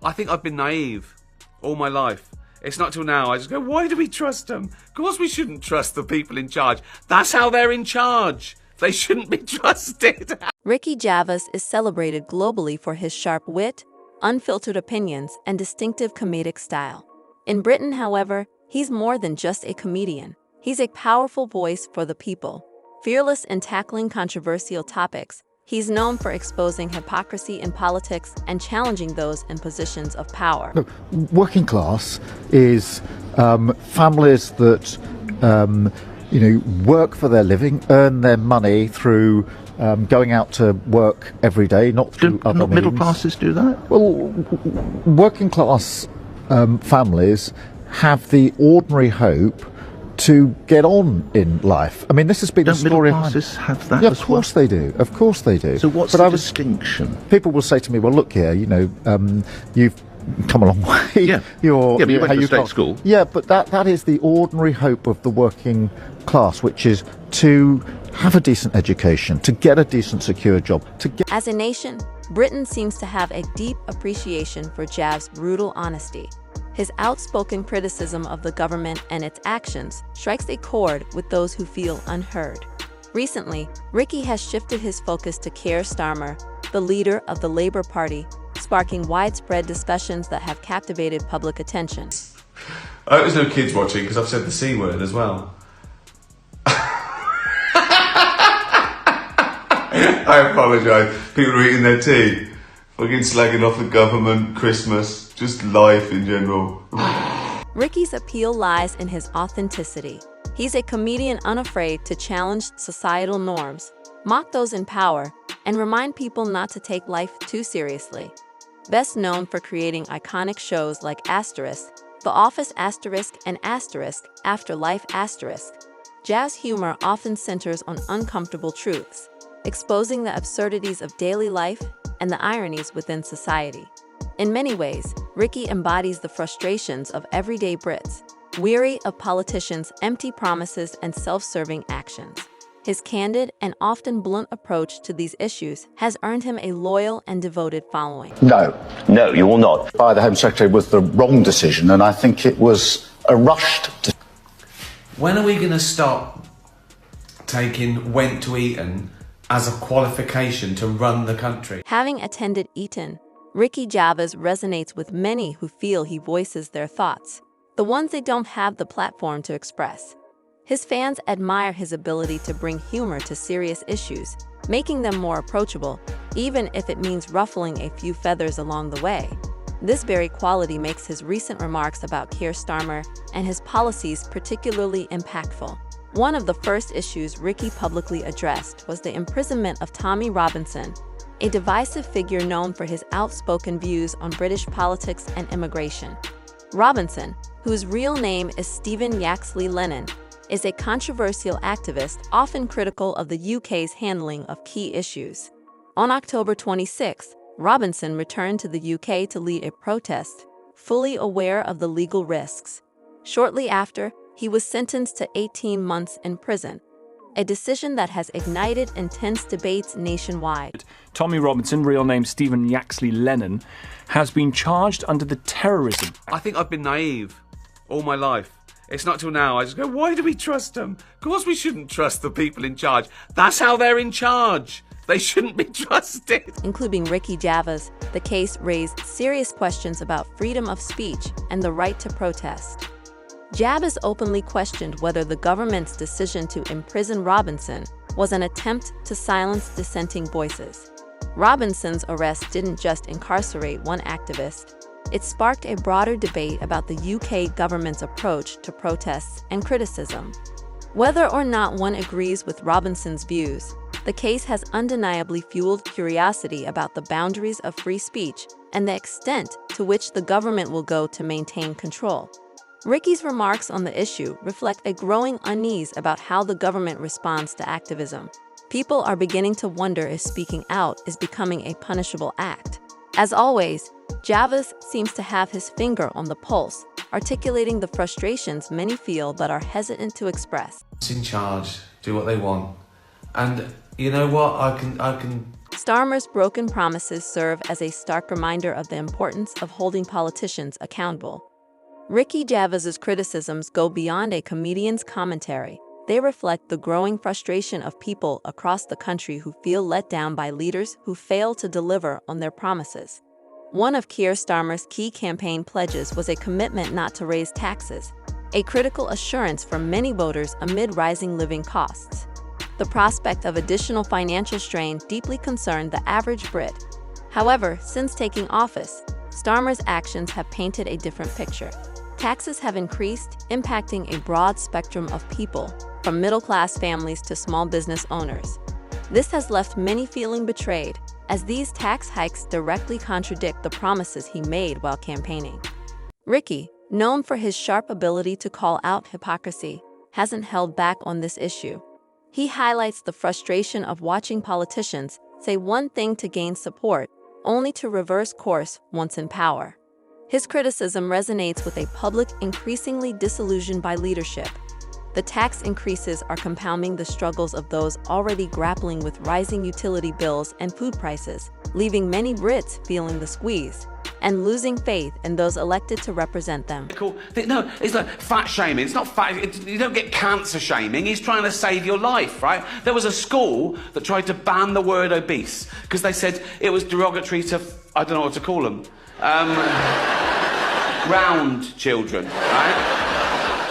I think I've been naive all my life. It's not till now I just go, why do we trust them? Of course we shouldn't trust the people in charge. That's how they're in charge. They shouldn't be trusted. Ricky Gervais is celebrated globally for his sharp wit, unfiltered opinions, and distinctive comedic style. In Britain, however, he's more than just a comedian. He's a powerful voice for the people. Fearless in tackling controversial topics, he's known for exposing hypocrisy in politics and challenging those in positions of power. Look, working class is families that work for their living, earn their money through going out to work every day, not through other means. Middle classes do that? Well, working class families have the ordinary hope to get on in life. I mean, this has been Don't the story. Middle classes have that? Yeah, as of course they do. Of course they do. So what's the distinction? People will say to me, "Well, look here. You've come a long way. Yeah, but you went to state school. Yeah, but that is the ordinary hope of the working class, which is to have a decent education, to get a decent, secure job, to get." As a nation, Britain seems to have a deep appreciation for Gervais' brutal honesty. His outspoken criticism of the government and its actions strikes a chord with those who feel unheard. Recently, Ricky has shifted his focus to Keir Starmer, the leader of the Labour Party, sparking widespread discussions that have captivated public attention. I hope there's no kids watching because I've said the C word as well. I apologise. People are eating their tea. Fucking slagging off the government, Christmas, just life in general. Ricky's appeal lies in his authenticity. He's a comedian unafraid to challenge societal norms, mock those in power, and remind people not to take life too seriously. Best known for creating iconic shows like Asterisk, The Office Asterisk, and Asterisk, Afterlife Asterisk, Gervais' humor often centers on uncomfortable truths, exposing the absurdities of daily life and the ironies within society. In many ways, Ricky embodies the frustrations of everyday Brits, weary of politicians' empty promises and self-serving actions. His candid and often blunt approach to these issues has earned him a loyal and devoted following. No, you will not. By the Home Secretary was the wrong decision, and I think it was a rushed decision. When are we going to stop taking went to Eton as a qualification to run the country? Having attended Eton, Ricky Gervais resonates with many who feel he voices their thoughts, the ones they don't have the platform to express. His fans admire his ability to bring humor to serious issues, making them more approachable, even if it means ruffling a few feathers along the way. This very quality makes his recent remarks about Keir Starmer and his policies particularly impactful. One of the first issues Ricky publicly addressed was the imprisonment of Tommy Robinson, a divisive figure known for his outspoken views on British politics and immigration. Robinson, whose real name is Stephen Yaxley Lennon, is a controversial activist often critical of the UK's handling of key issues. On October 26, Robinson returned to the UK to lead a protest, fully aware of the legal risks. Shortly after, he was sentenced to 18 months in prison, a decision that has ignited intense debates nationwide. Tommy Robinson, real name Stephen Yaxley Lennon, has been charged under the terrorism. I think I've been naive all my life. It's not till now I just go, why do we trust them? Of course we shouldn't trust the people in charge. That's how they're in charge. They shouldn't be trusted. Including Ricky Gervais, the case raised serious questions about freedom of speech and the right to protest. Gervais openly questioned whether the government's decision to imprison Robinson was an attempt to silence dissenting voices. Robinson's arrest didn't just incarcerate one activist. It sparked a broader debate about the UK government's approach to protests and criticism. Whether or not one agrees with Robinson's views, the case has undeniably fueled curiosity about the boundaries of free speech and the extent to which the government will go to maintain control. Ricky's remarks on the issue reflect a growing unease about how the government responds to activism. People are beginning to wonder if speaking out is becoming a punishable act. As always, Gervais seems to have his finger on the pulse, articulating the frustrations many feel but are hesitant to express. It's in charge, do what they want. And you know what? I can Starmer's broken promises serve as a stark reminder of the importance of holding politicians accountable. Ricky Gervais's criticisms go beyond a comedian's commentary. They reflect the growing frustration of people across the country who feel let down by leaders who fail to deliver on their promises. One of Keir Starmer's key campaign pledges was a commitment not to raise taxes, a critical assurance for many voters amid rising living costs. The prospect of additional financial strain deeply concerned the average Brit. However, since taking office, Starmer's actions have painted a different picture. Taxes have increased, impacting a broad spectrum of people, from middle-class families to small business owners. This has left many feeling betrayed, as these tax hikes directly contradict the promises he made while campaigning. Ricky, known for his sharp ability to call out hypocrisy, hasn't held back on this issue. He highlights the frustration of watching politicians say one thing to gain support, only to reverse course once in power. His criticism resonates with a public increasingly disillusioned by leadership. The tax increases are compounding the struggles of those already grappling with rising utility bills and food prices, leaving many Brits feeling the squeeze and losing faith in those elected to represent them. Cool. No, it's like fat shaming. It's not fat. You don't get cancer shaming. He's trying to save your life, right? There was a school that tried to ban the word obese because they said it was derogatory to, I don't know what to call them, round children, right?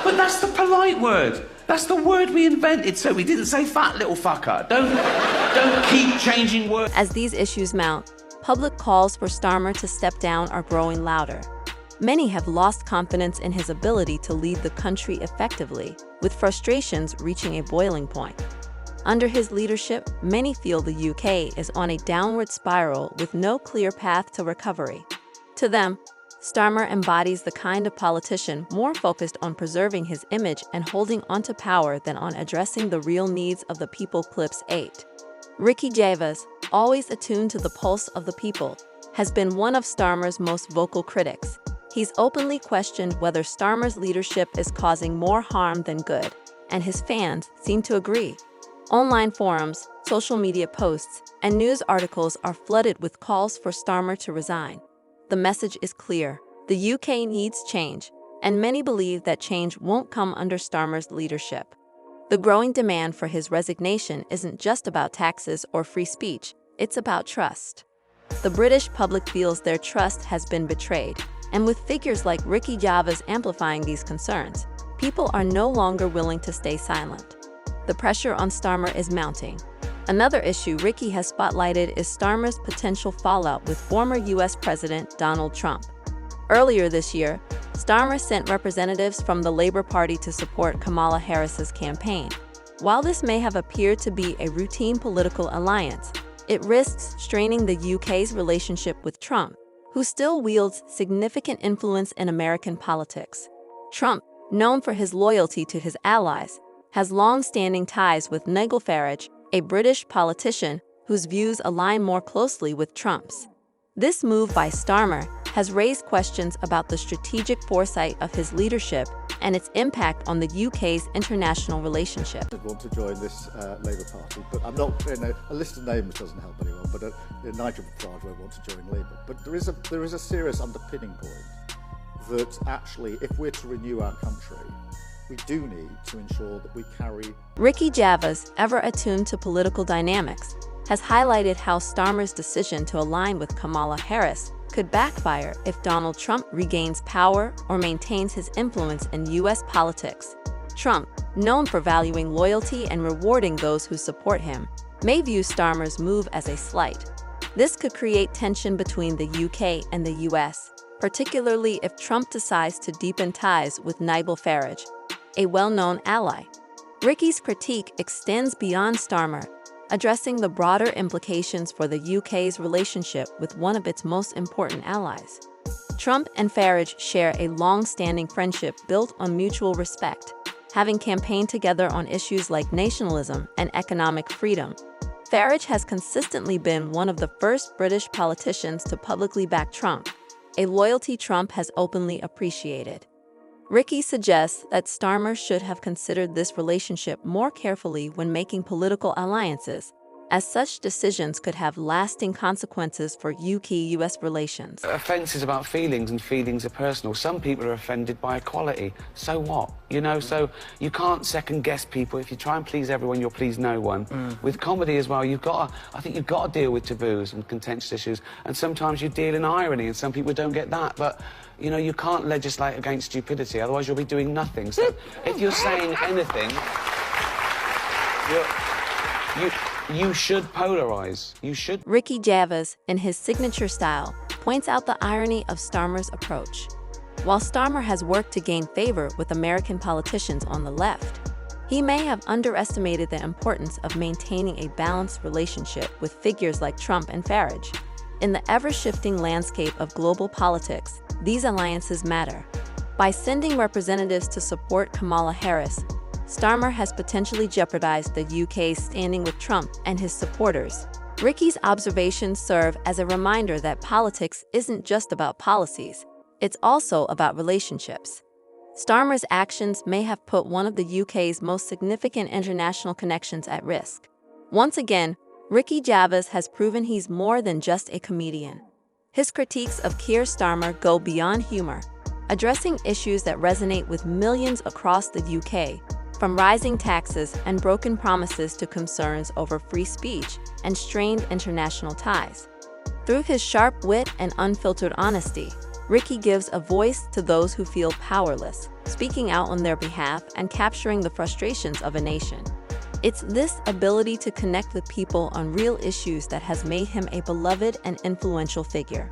But that's the polite word. That's the word we invented, so we didn't say fat little fucker. Don't keep changing words. As these issues mount, public calls for Starmer to step down are growing louder. Many have lost confidence in his ability to lead the country effectively, with frustrations reaching a boiling point. Under his leadership, many feel the UK is on a downward spiral with no clear path to recovery. To them, Starmer embodies the kind of politician more focused on preserving his image and holding onto power than on addressing the real needs of the people. Clips 8. Ricky Gervais, always attuned to the pulse of the people, has been one of Starmer's most vocal critics. He's openly questioned whether Starmer's leadership is causing more harm than good, and his fans seem to agree. Online forums, social media posts, and news articles are flooded with calls for Starmer to resign. The message is clear: the UK needs change, and many believe that change won't come under Starmer's leadership. The growing demand for his resignation isn't just about taxes or free speech, it's about trust. The British public feels their trust has been betrayed, and with figures like Ricky Gervais amplifying these concerns, people are no longer willing to stay silent. The pressure on Starmer is mounting. Another issue Ricky has spotlighted is Starmer's potential fallout with former U.S. President Donald Trump. Earlier this year, Starmer sent representatives from the Labour Party to support Kamala Harris's campaign. While this may have appeared to be a routine political alliance, it risks straining the UK's relationship with Trump, who still wields significant influence in American politics. Trump, known for his loyalty to his allies, has long-standing ties with Nigel Farage, a British politician whose views align more closely with Trump's. This move by Starmer has raised questions about the strategic foresight of his leadership and its impact on the UK's international relationship. I want to join this Labour Party, but I'm not. A list of names doesn't help anyone. But Nigel Farage won't want to join Labour. But there is a serious underpinning point that actually, if we're to renew our country, we do need to ensure that we carry. Ricky Gervais, ever attuned to political dynamics, has highlighted how Starmer's decision to align with Kamala Harris could backfire if Donald Trump regains power or maintains his influence in U.S. politics. Trump, known for valuing loyalty and rewarding those who support him, may view Starmer's move as a slight. This could create tension between the UK and the U.S., particularly if Trump decides to deepen ties with Nigel Farage, a well-known ally. Ricky's critique extends beyond Starmer, addressing the broader implications for the UK's relationship with one of its most important allies. Trump and Farage share a long-standing friendship built on mutual respect, having campaigned together on issues like nationalism and economic freedom. Farage has consistently been one of the first British politicians to publicly back Trump, a loyalty Trump has openly appreciated. Ricky suggests that Starmer should have considered this relationship more carefully when making political alliances, as such decisions could have lasting consequences for UK-US relations. Offence is about feelings, and feelings are personal. Some people are offended by equality. So what? You know, so you can't second-guess people. If you try and please everyone, you'll please no one. With comedy as well, I think you've got to deal with taboos and contentious issues, and sometimes you deal in irony, and some people don't get that, but you know, you can't legislate against stupidity, otherwise you'll be doing nothing. So if you're saying anything, you should polarise. You should. Ricky Gervais, in his signature style, points out the irony of Starmer's approach. While Starmer has worked to gain favour with American politicians on the left, he may have underestimated the importance of maintaining a balanced relationship with figures like Trump and Farage. In the ever-shifting landscape of global politics, these alliances matter. By sending representatives to support Kamala Harris, Starmer has potentially jeopardized the UK's standing with Trump and his supporters. Ricky's observations serve as a reminder that politics isn't just about policies, it's also about relationships. Starmer's actions may have put one of the UK's most significant international connections at risk. Once again, Ricky Gervais has proven he's more than just a comedian. His critiques of Keir Starmer go beyond humor, addressing issues that resonate with millions across the UK, from rising taxes and broken promises to concerns over free speech and strained international ties. Through his sharp wit and unfiltered honesty, Ricky gives a voice to those who feel powerless, speaking out on their behalf and capturing the frustrations of a nation. It's this ability to connect with people on real issues that has made him a beloved and influential figure.